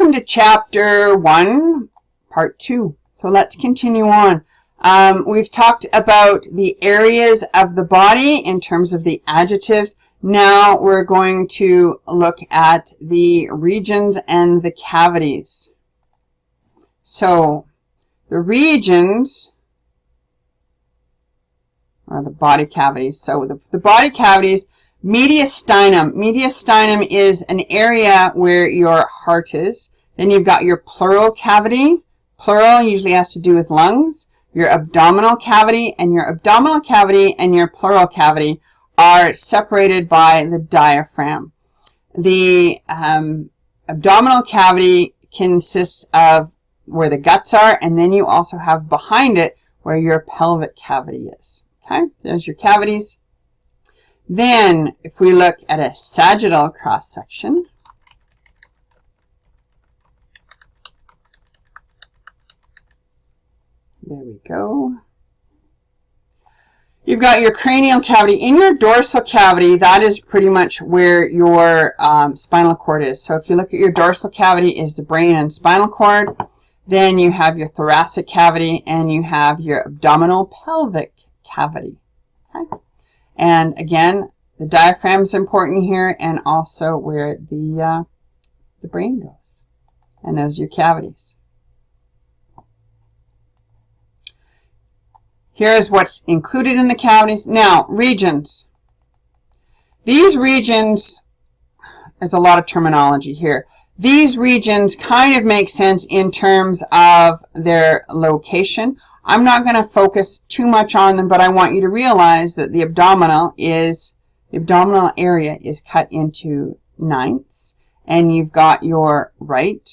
welcome to chapter 1, part 2. So let's continue on. We've talked about the areas of the body in terms of the adjectives. Now we're going to look at the regions and the cavities. So the regions are the body cavities. So the body cavities, mediastinum. Mediastinum is an area where your heart is. Then you've got your pleural cavity. Pleural usually has to do with lungs. Your abdominal cavity, and your abdominal cavity and your pleural cavity are separated by the diaphragm. The abdominal cavity consists of where the guts are, and then you also have behind it where your pelvic cavity is. Okay, there's your cavities. Then, if we look at a sagittal cross-section, there we go. You've got your cranial cavity. In your dorsal cavity, that is pretty much where your spinal cord is. So if you look at your dorsal cavity is the brain and spinal cord. Then you have your thoracic cavity, and you have your abdominal pelvic cavity. Okay? And again, the diaphragm is important here, and also where the brain goes. And those are your cavities. Here's what's included in the cavities. Now, regions. These regions, there's a lot of terminology here. These regions kind of make sense in terms of their location. I'm not going to focus too much on them, but I want you to realize that the abdominal area is cut into ninths, and you've got your right.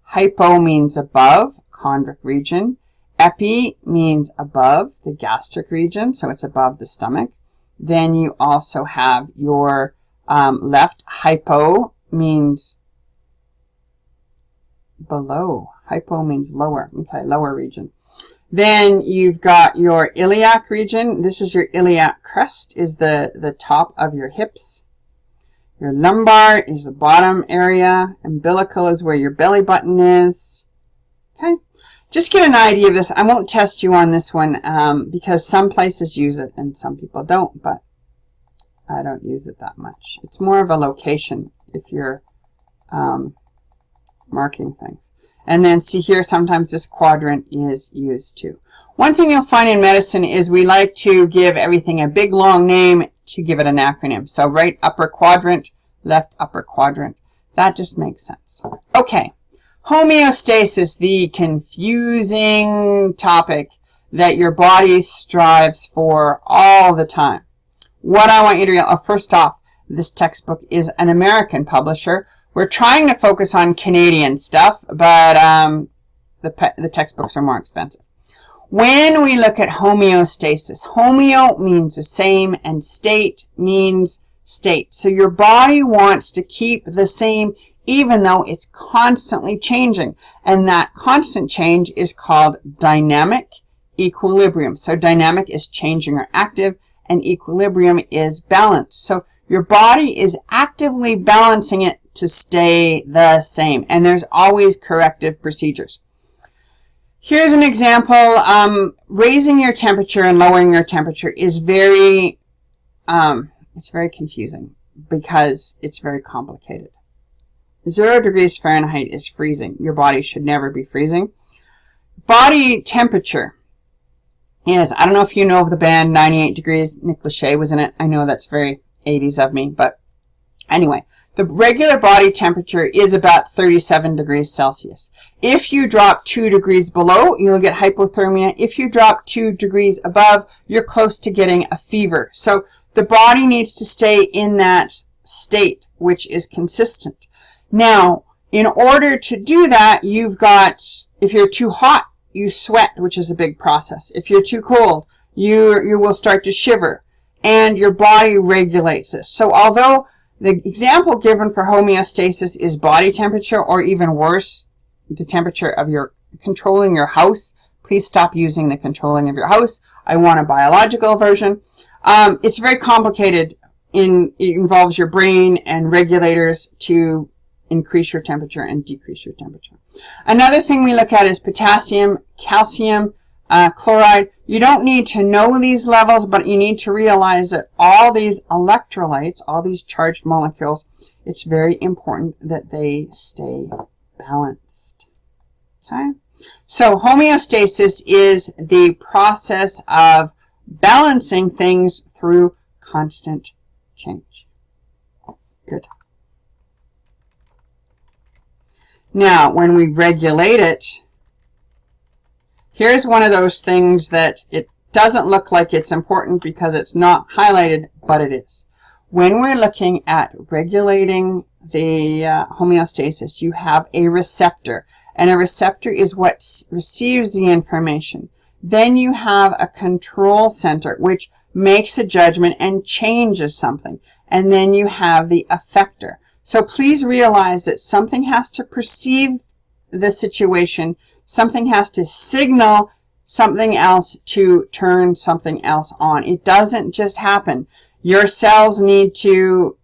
Hypo means above, chondric region. Epi means above, the gastric region, so it's above the stomach. Then you also have your left. Hypo means below. Hypo means lower. Okay, lower region. Then you've got your iliac region. This is your iliac crest, is the top of your hips. Your lumbar is the bottom area. Umbilical is where your belly button is. Okay. Just get an idea of this. I won't test you on this one because some places use it and some people don't, but I don't use it that much. It's more of a location if you're marking things. And then see here, sometimes this quadrant is used too. One thing you'll find in medicine is we like to give everything a big long name to give it an acronym. So right upper quadrant, left upper quadrant. That just makes sense. Okay. Homeostasis, the confusing topic that your body strives for all the time. What I want you to realize, first off, this textbook is an American publisher. We're trying to focus on Canadian stuff, but the textbooks are more expensive. When we look at homeostasis, homeo means the same, and state means state. So your body wants to keep the same even though it's constantly changing. And that constant change is called dynamic equilibrium. So dynamic is changing or active, and equilibrium is balance. So your body is actively balancing it to stay the same. And there's always corrective procedures. Here's an example. Raising your temperature and lowering your temperature is very confusing because it's very complicated. 0 degrees Fahrenheit is freezing. Your body should never be freezing. Body temperature is, I don't know if you know of the band 98 Degrees. Nick Lachey was in it. I know that's very 80s of me, but anyway, the regular body temperature is about 37 degrees Celsius. If you drop 2 degrees below, you'll get hypothermia. If you drop 2 degrees above, you're close to getting a fever. So the body needs to stay in that state, which is consistent. Now, in order to do that, you've got, if you're too hot, you sweat, which is a big process. If you're too cold, you will start to shiver, and your body regulates this. So although the example given for homeostasis is body temperature, or even worse, the temperature of your controlling your house, please stop using the controlling of your house. I want a biological version. It's very complicated. It involves your brain and regulators to increase your temperature and decrease your temperature. Another thing we look at is potassium, calcium, chloride. You don't need to know these levels, but you need to realize that all these electrolytes, all these charged molecules, it's very important that they stay balanced. Okay? So homeostasis is the process of balancing things through constant change. Good. Now, when we regulate it, here's one of those things that it doesn't look like it's important because it's not highlighted, but it is. When we're looking at regulating the homeostasis, you have a receptor, and a receptor is what receives the information. Then you have a control center, which makes a judgment and changes something. And then you have the effector. So please realize that something has to perceive the situation, something has to signal something else to turn something else on. It doesn't just happen. Your cells need to,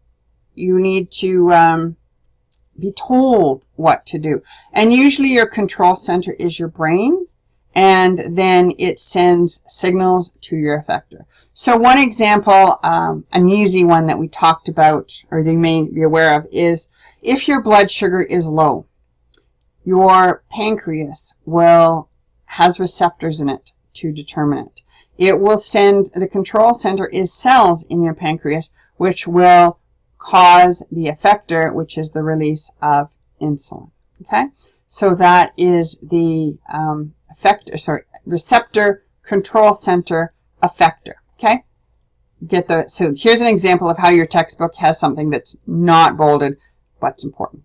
be told what to do. And usually your control center is your brain, and then it sends signals to your effector. So one example, an easy one that we talked about, or you may be aware of, is if your blood sugar is low, your pancreas has receptors in it to determine it. It will send, the control center is cells in your pancreas, which will cause the effector, which is the release of insulin. Okay? So that is the receptor, control center, effector. Okay? So here's an example of how your textbook has something that's not bolded, but's important.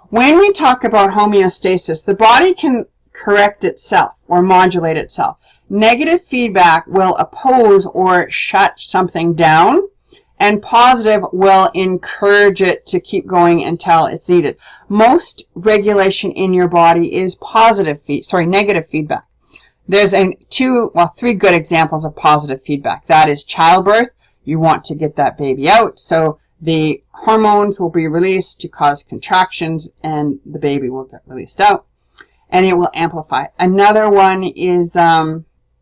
When we talk about homeostasis, the body can correct itself or modulate itself. Negative feedback will oppose or shut something down, and positive will encourage it to keep going until it's needed. Most regulation in your body is negative feedback. There's three good examples of positive feedback. That is childbirth. You want to get that baby out, so the hormones will be released to cause contractions, and the baby will get released out, and it will amplify. Another one is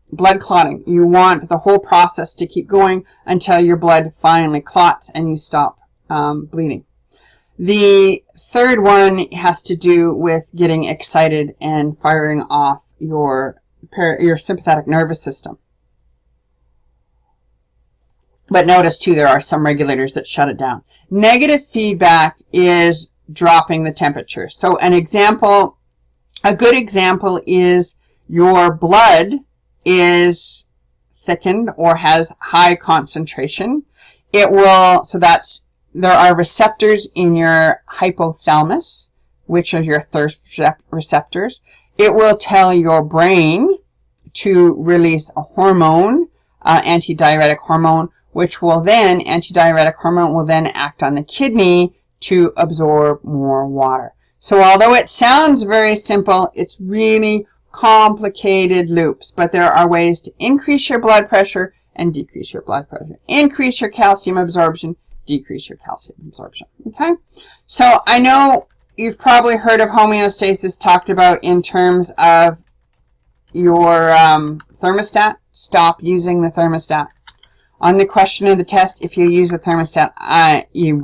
blood clotting. You want the whole process to keep going until your blood finally clots and you stop bleeding. The third one has to do with getting excited and firing off your sympathetic nervous system. But notice too, there are some regulators that shut it down. Negative feedback is dropping the temperature. So a good example is your blood is thickened or has high concentration. There are receptors in your hypothalamus, which are your thirst receptors. It will tell your brain to release a hormone, antidiuretic hormone, antidiuretic hormone will then act on the kidney to absorb more water. So although it sounds very simple, it's really complicated loops, but there are ways to increase your blood pressure and decrease your blood pressure. Increase your calcium absorption, decrease your calcium absorption. Okay? So I know you've probably heard of homeostasis talked about in terms of your thermostat. Stop using the thermostat. On the question of the test, if you use a thermostat, you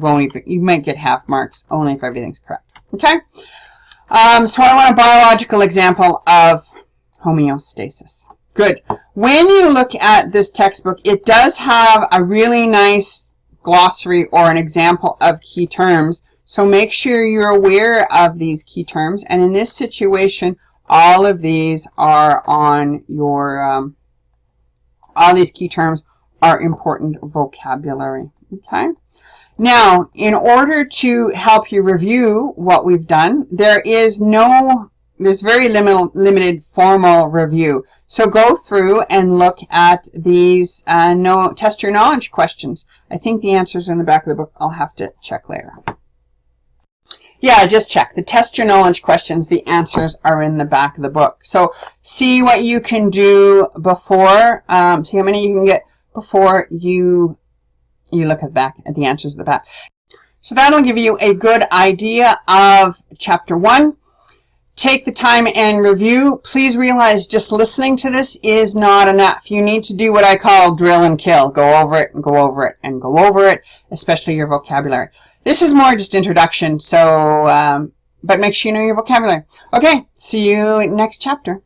might get half marks, only if everything's correct. Okay? So I want a biological example of homeostasis. Good. When you look at this textbook, it does have a really nice glossary or an example of key terms. So make sure you're aware of these key terms. And in this situation, all of these are on your, all these key terms are important vocabulary. Okay? Now, in order to help you review what we've done, there's very limited formal review. So go through and look at these test your knowledge questions. I think the answers are in the back of the book. I'll have to check later. Yeah, just check. The test your knowledge questions, the answers are in the back of the book. So see what you can do before, see how many you can get before you look at the answers at the back. So that'll give you a good idea of Chapter 1. Take the time and review. Please realize just listening to this is not enough. You need to do what I call drill and kill. Go over it and go over it and go over it, especially your vocabulary. This is more just introduction, so but make sure you know your vocabulary. Okay, see you next chapter.